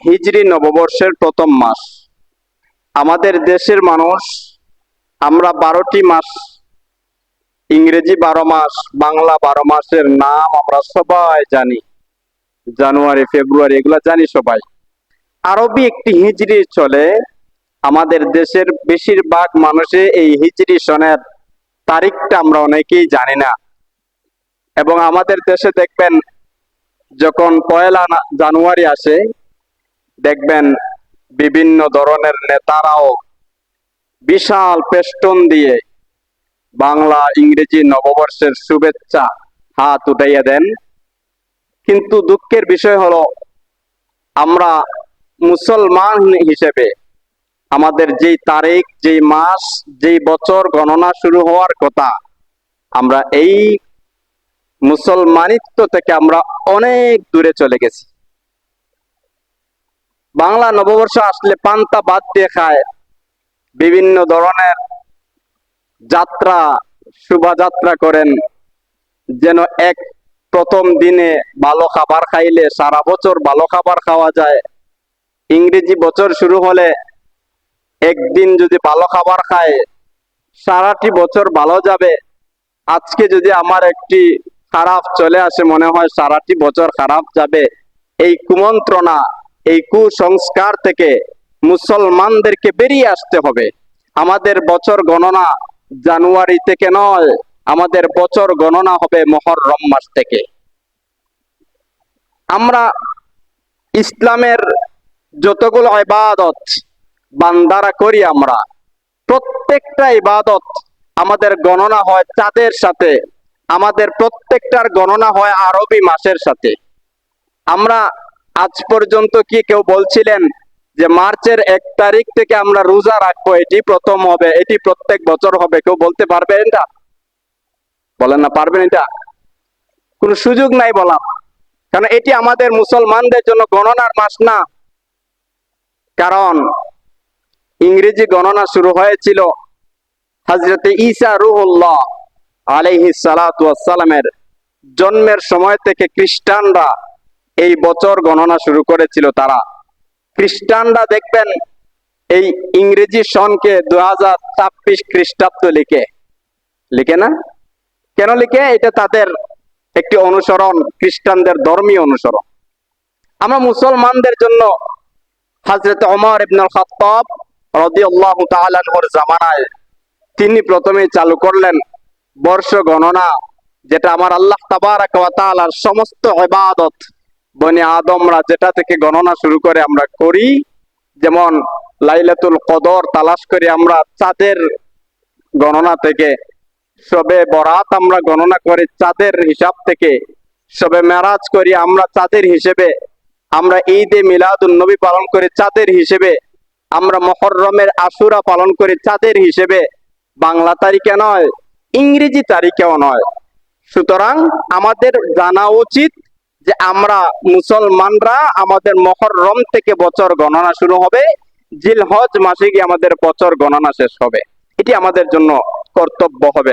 হিজরি নববর্ষের প্রথম মাস। আমাদের দেশের মানুষ আমরা 12টি মাস, ইংরেজি 12 মাস, বাংলা 12 মাসের নাম আমরা সবাই জানি। জানুয়ারি, ফেব্রুয়ারি এগুলা জানি সবাই। আরবি একটি হিজরি চলে। আমাদের দেশের বেশিরভাগ মানুষে এই হিজরি সনের তারিখটা আমরা অনেকেই জানি না। এবং আমাদের দেশে দেখবেন যখন পয়লা জানুয়ারি আসে, দেখবেন বিভিন্ন ধরনের নেতারাও বিশাল পেস্টন দিয়ে বাংলা ইংরেজি নববর্ষের শুভেচ্ছা হাত উঠাইয়া দেন। কিন্তু দুঃখের বিষয় হলো, আমরা মুসলমান হিসেবে আমাদের যেই তারিখ, যেই মাস, যেই বছর গণনা শুরু হওয়ার কথা, আমরা এই মুসলমানিত্ব থেকে আমরা অনেক দূরে চলে গেছি। বাংলা নববর্ষ আসলে পান্তা ভাত দিয়ে খায়, বিভিন্ন ধরনের যাত্রা, শোভাযাত্রা করেন, যেন এক প্রথম দিনে ভালো খাবার খাইলে সারা বছর ভালো খাবার খাওয়া যায়। ইংরেজি বছর শুরু হলে একদিন যদি ভালো খাবার খায় সারাটি বছর ভালো যাবে। আজকে যদি আমার একটি খারাপ চলে আসে, মনে হয় সারাটি বছর খারাপ যাবে। এই কুমন্ত্রণা, এই কুসংস্কার থেকে মুসলমানদেরকে বেরিয়ে আসতে হবে। আমাদের বছর গণনা জানুয়ারি থেকে নয়, আমাদের বছর গণনা হবে মুহররম মাস থেকে। আমরা ইসলামের যতগুলো ইবাদত বান্দারা করি, আমরা প্রত্যেকটা ইবাদত আমাদের গণনা হয় চাঁদের সাথে, আমাদের প্রত্যেকটার গণনা হয় আরবি মাসের সাথে। আমরা আজ পর্যন্ত কি কেউ বলছিলেন যে মার্চের 1 তারিখ থেকে আমরা রোজা রাখবো, এটি প্রথম হবে, এটি প্রত্যেক বছর হবে? কেউ বলতে পারবে এটা? বলেন না, পারবেন? এটা কোনো সুযোগ নাই বলা, কারণ এটি আমাদের মুসলমানদের জন্য গণনার মাস না। কারণ ইংরেজি গণনা শুরু হয়েছিল হযরতে ঈসা রূহুল্লাহ আলাইহিস সালাতু ওয়াস সালামের জন্মের সময় থেকে খ্রিস্টানরা এই বছর গণনা শুরু করেছিল। তারা খ্রিস্টানরা দেখবেন এই ইংরেজি সনকে 2026 খ্রিস্টাব্দ লিখে না? কেন লিখে? এটা তাদের একটি অনুসরণ, খ্রিস্টানদের ধর্মীয় অনুসরণ। আমরা মুসলমানদের জন্য হযরত ওমর ইবনুল খাত্তাব রাদিয়াল্লাহু তাআলা আনহুর জামানায় তিনি প্রথমেই চালু করলেন বর্ষ গণনা, যেটা আমার আল্লাহ তাবারাক ওয়া তাআলার সমস্ত ইবাদত বনি আদমরা যেটা থেকে গণনা শুরু করে আমরা করি। যেমন লাইলাতুল কদর তালাশ করি আমরা চাঁদের গণনা থেকে, শবে বরাত আমরা গণনা করি চাঁদের হিসাব থেকে, শবে মেরাজ করি আমরা চাঁদের হিসেবে, আমরা ঈদে মিলাদুন নবী পালন করি চাঁদের হিসেবে, আমরা মুহররমের আশুরা পালন করি চাঁদের হিসেবে, বাংলা তারিখে নয়, ইংরেজি তারিখেও নয়। সুতরাং আমাদের জানা উচিত যে আমরা মুসলমানরা আমাদের মুহররম থেকে বছর গণনা শুরু হবে, জিলহজ মাসে গিয়ে আমাদের বছর গণনা শেষ হবে। এটি আমাদের জন্য কর্তব্য হবে।